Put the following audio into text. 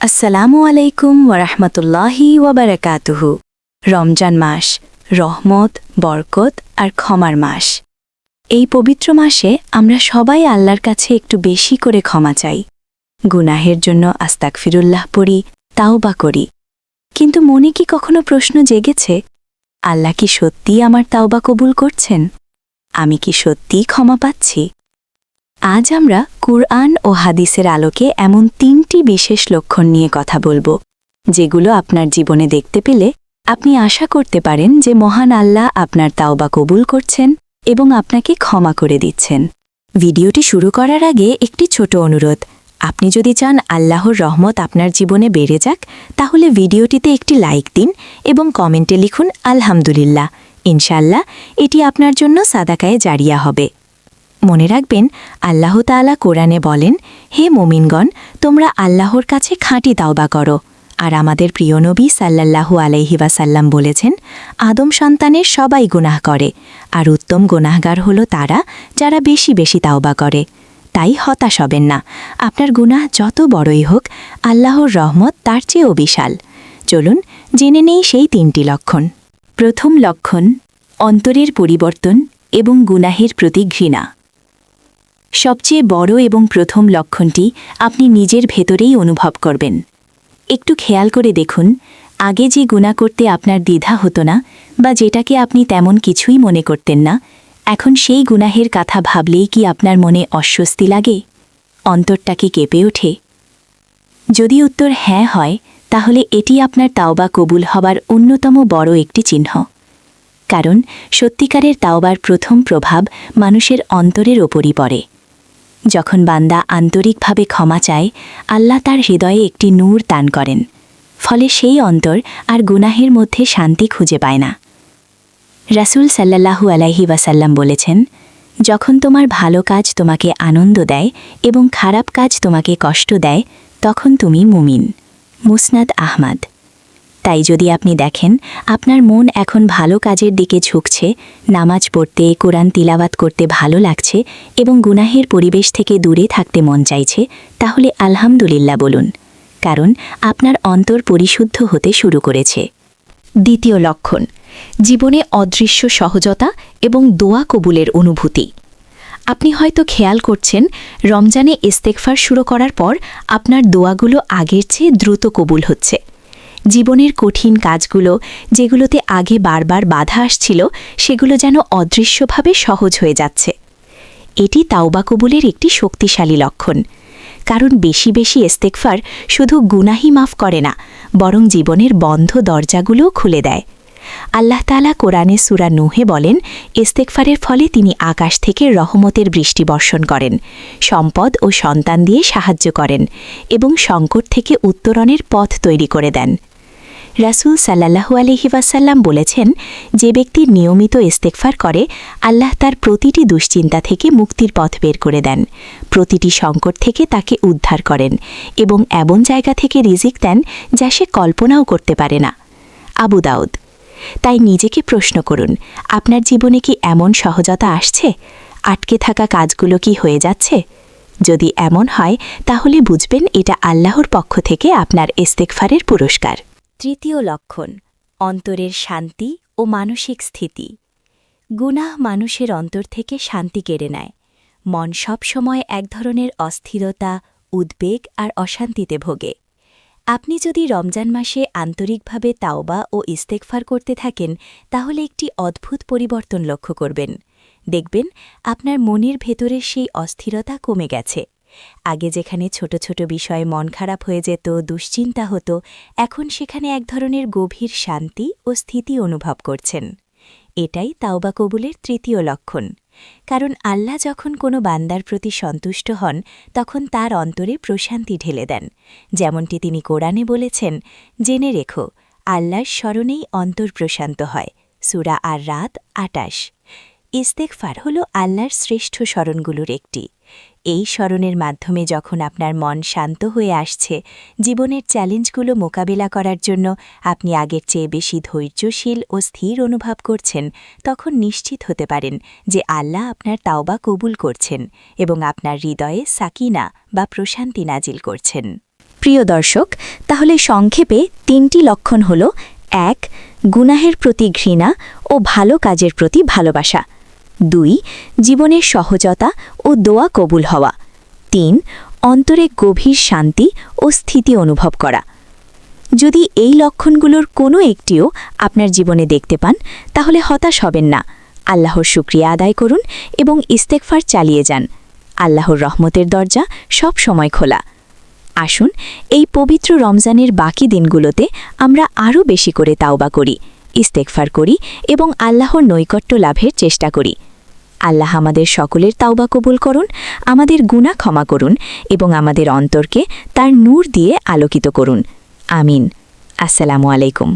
আসসালামু আলাইকুম ওয়ারাহমাতুল্লাহি ওয়াবারাকাতুহু। রমজান মাস রহমত, বরকত আর ক্ষমার মাস। এই পবিত্র মাসে আমরা সবাই আল্লাহর কাছে একটু বেশি করে ক্ষমা চাই। গুনাহের জন্য আস্তাগফিরুল্লাহ পড়ি, তাওবা করি। কিন্তু মনে কি কখনো প্রশ্ন জেগেছে, আল্লাহ কি সত্যিই আমার তাওবা কবুল করছেন? আমি কি সত্যিই ক্ষমা পাচ্ছি? আজ আমরা কুরআন ও হাদিসের আলোকে এমন ৩টি বিশেষ লক্ষণ নিয়ে কথা বলবো, যেগুলো আপনার জীবনে দেখতে পেলে আপনি আশা করতে পারেন যে মহান আল্লাহ আপনার তাওবা কবুল করছেন এবং আপনাকে ক্ষমা করে দিচ্ছেন। ভিডিওটি শুরু করার আগে একটি ছোট অনুরোধ, আপনি যদি চান আল্লাহর রহমত আপনার জীবনে বেড়ে যাক, তাহলে ভিডিওটিতে একটি লাইক দিন এবং কমেন্টে লিখুন আলহামদুলিল্লাহ। ইনশাআল্লাহ এটি আপনার জন্য সাদাকায়ে জারিয়া হবে। মনে রাখবেন, আল্লাহ তাআলা কোরআনে বলেন, হে মুমিনগণ, তোমরা আল্লাহর কাছে খাঁটি তাওবা করো। আর আমাদের প্রিয় নবী সাল্লাল্লাহু আলাইহি ওয়াসাল্লাম বলেছেন, আদম সন্তানের সবাই গুনাহ করে, আর উত্তম গুনাহগার হলো তারা যারা বেশি বেশি তাওবা করে। তাই হতাশ হবেন না, আপনার গুনাহ যত বড়ই হোক, আল্লাহর রহমত তার চেয়েও বিশাল। চলুন জেনে নেই সেই ৩টি লক্ষণ। প্রথম লক্ষণ, অন্তরের পরিবর্তন এবং গুনাহের প্রতি ঘৃণা। সবচেয়ে বড় এবং প্রথম লক্ষণটি আপনি নিজের ভেতরেই অনুভব করবেন। একটু খেয়াল করে দেখুন, আগে যে গুনাহ করতে আপনার দ্বিধা হতো না বা যেটাকে আপনি তেমন কিছুই মনে করতেন না, এখন সেই গুনাহের কথা ভাবলেই কি আপনার মনে অস্বস্তি লাগে? অন্তরটা কি কেঁপে ওঠে? যদি উত্তর হ্যাঁ হয়, তাহলে এটি আপনার তাওবা কবুল হবার অন্যতম বড় একটি চিহ্ন। কারণ সত্যিকারের তাওবার প্রথম প্রভাব মানুষের অন্তরের ওপরই পড়ে। যখন বান্দা আন্তরিকভাবে ক্ষমা চায়, আল্লাহ তার হৃদয়ে একটি নূর দান করেন। ফলে সেই অন্তর আর গুনাহের মধ্যে শান্তি খুঁজে পায় না। রাসূল সাল্লাল্লাহু আলাইহি ওয়াসাল্লাম বলেছেন, যখন তোমার ভালো কাজ তোমাকে আনন্দ দেয় এবং খারাপ কাজ তোমাকে কষ্ট দেয়, তখন তুমি মুমিন। মুসনাদ আহমদ। তাই যদি আপনি দেখেন আপনার মন এখন ভালো কাজের দিকে ঝুঁকছে, নামাজ পড়তে, কোরআন তিলাওয়াত করতে ভালো লাগছে এবং গুনাহের পরিবেশ থেকে দূরে থাকতে মন চাইছে, তাহলে আলহামদুলিল্লাহ বলুন, কারণ আপনার অন্তর পরিশুদ্ধ হতে শুরু করেছে। দ্বিতীয় লক্ষণ, জীবনে অদৃশ্য সহজতা এবং দোয়া কবুলের অনুভূতি। আপনি হয়তো খেয়াল করছেন, রমজানে ইস্তেগফার শুরু করার পর আপনার দোয়াগুলো আগের চেয়ে দ্রুত কবুল হচ্ছে। জীবনের কঠিন কাজগুলো, যেগুলোতে আগে বারবার বাধা আসছিল, সেগুলো যেন অদৃশ্যভাবে সহজ হয়ে যাচ্ছে। এটি তাওবা কবুলের একটি শক্তিশালী লক্ষণ। কারণ বেশি বেশি ইস্তেগফার শুধু গুনাহি মাফ করে না, বরং জীবনের বন্ধ দরজাগুলোও খুলে দেয়। আল্লাহ তাআলা কোরআনে সূরা নূহে বলেন, ইস্তেগফারের ফলে তিনি আকাশ থেকে রহমতের বৃষ্টি বর্ষণ করেন, সম্পদ ও সন্তান দিয়ে সাহায্য করেন এবং সংকট থেকে উত্তরণের পথ তৈরি করে দেন। রাসূল সাল্লাল্লাহু আলাইহি ওয়াসাল্লাম বলেছেন, যে ব্যক্তি নিয়মিত ইস্তেগফার করে, আল্লাহ তার প্রতিটি দুশ্চিন্তা থেকে মুক্তির পথ বের করে দেন, প্রতিটি সংকট থেকে তাকে উদ্ধার করেন এবং এমন জায়গা থেকে রিজিক দেন যা সে কল্পনাও করতে পারে না। আবু দাউদ। তাই নিজেকে প্রশ্ন করুন, আপনার জীবনে কি এমন সহজতা আসছে? আটকে থাকা কাজগুলো কি হয়ে যাচ্ছে? যদি এমন হয়, তাহলে বুঝবেন এটা আল্লাহর পক্ষ থেকে আপনার ইস্তেগফারের পুরস্কার। তৃতীয় লক্ষণ, অন্তরের শান্তি ও মানসিক স্থিতি। গুনাহ মানুষের অন্তর থেকে শান্তি কেড়ে নেয়। মন সব সময় এক ধরনের অস্থিরতা, উদ্বেগ আর অশান্তিতে ভোগে। আপনি যদি রমজান মাসে আন্তরিকভাবে তাওবা ও ইস্তেগফার করতে থাকেন, তাহলে একটি অদ্ভুত পরিবর্তন লক্ষ্য করবেন। দেখবেন আপনার মনের ভেতরের সেই অস্থিরতা কমে গেছে। আগে যেখানে ছোট ছোট বিষয়ে মন খারাপ হয়ে যেত, দুশ্চিন্তা হতো, এখন সেখানে এক ধরনের গভীর শান্তি ও স্থিতি অনুভব করছেন। এটাই তাওবা কবুলের তৃতীয় লক্ষণ। কারণ আল্লাহ যখন কোনো বান্দার প্রতি সন্তুষ্ট হন, তখন তার অন্তরে প্রশান্তি ঢেলে দেন। যেমনটি তিনি কোরআনে বলেছেন, জেনে রেখো, আল্লাহর স্মরণেই অন্তর প্রশান্ত হয়। সূরা আর রাত ২৮। ইস্তেগফার হল আল্লাহর শ্রেষ্ঠ স্মরণগুলোর একটি। এই স্মরণের মাধ্যমে যখন আপনার মন শান্ত হয়ে আসছে, জীবনের চ্যালেঞ্জগুলো মোকাবিলা করার জন্য আপনি আগের চেয়ে বেশি ধৈর্যশীল ও স্থির অনুভব করছেন, তখন নিশ্চিত হতে পারেন যে আল্লাহ আপনার তাওবা কবুল করছেন এবং আপনার হৃদয়ে সাকিনা বা প্রশান্তি নাজিল করছেন। প্রিয় দর্শক, তাহলে সংক্ষেপে 3টি লক্ষণ হল: 1. গুনাহের প্রতি ঘৃণা ও ভালো কাজের প্রতি ভালোবাসা। 2. জীবনের সহজতা ও দোয়া কবুল হওয়া। 3. অন্তরে গভীর শান্তি ও স্থিতি অনুভব করা। যদি এই লক্ষণগুলোর কোনো একটিও আপনার জীবনে দেখতে পান, তাহলে হতাশ হবেন না। আল্লাহর শুকরিয়া আদায় করুন এবং ইস্তেগফার চালিয়ে যান। আল্লাহর রহমতের দরজা সব সময় খোলা। আসুন, এই পবিত্র রমজানের বাকি দিনগুলোতে আমরা আরও বেশি করে তাওবা করি, ইস্তেগফার করি এবং আল্লাহর নৈকট্য লাভের চেষ্টা করি। আল্লাহ আমাদের সকলের তাওবা কবুল করুন, আমাদের গুনাহ ক্ষমা করুন এবং আমাদের অন্তরকে তার নূর দিয়ে আলোকিত করুন। আমিন। আসসালামু আলাইকুম।